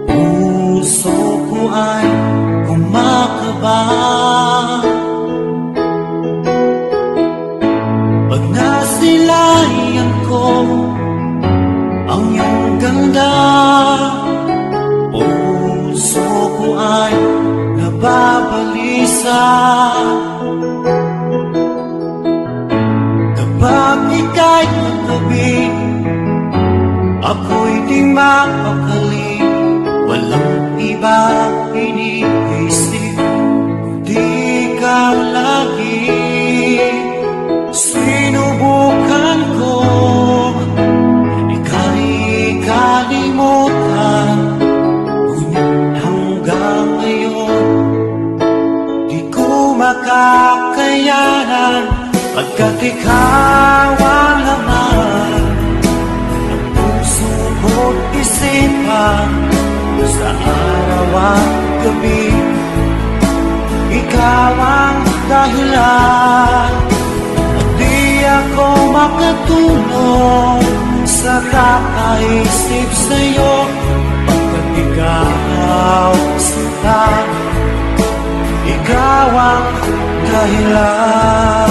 Puso ko ay kumakaba pag nasilayan ko ang iyong ganda. Puso ko ay nababalisa kapag ika'y katabi. Ako'y di mapakali, walang iba iniisip, di ikaw lagi. Sinubukan ko ika'y kalimutan, ngunit hanggang ngayon di ko makakayanan, pagkat ikaw ang laman ng puso ko't isipan sa araw at gabi. Ikaw ang dahilan at di ako makatulog sa kakaisip sa'yo, pagkat ikaw sinta, ikaw ang dahilan.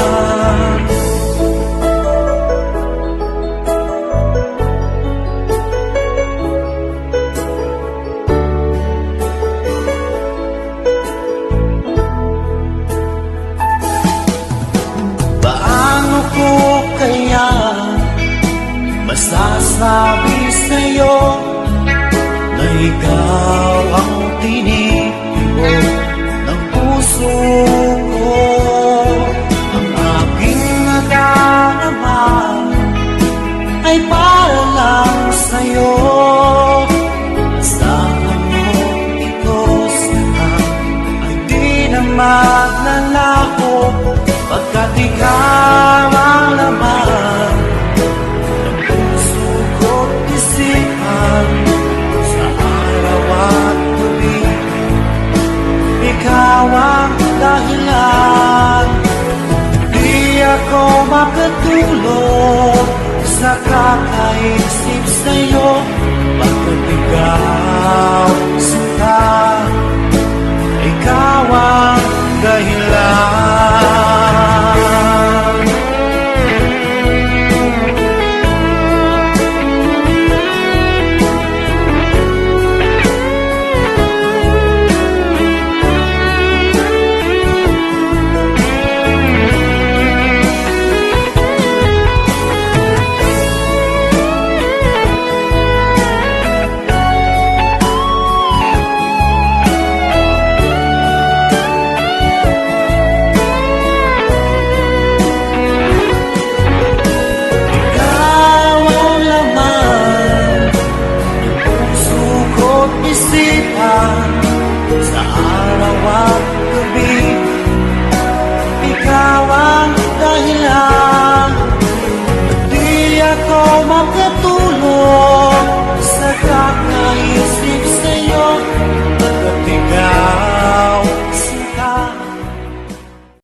Paano ko kaya masasabi sa'yo na ikaw ang tinitibok ng puso ko? Ang aking nadarama ay para lang sa'yo. Asahan mo ito sana ay di na magnanako, pagkat ikaw ang laman ng puso ko't isipan sa araw at gabi. Ikaw ang dahilan, di ako makatulog sa kakaisip sa'yo, pagkat ikaw sinta, ikaw ang dahilan.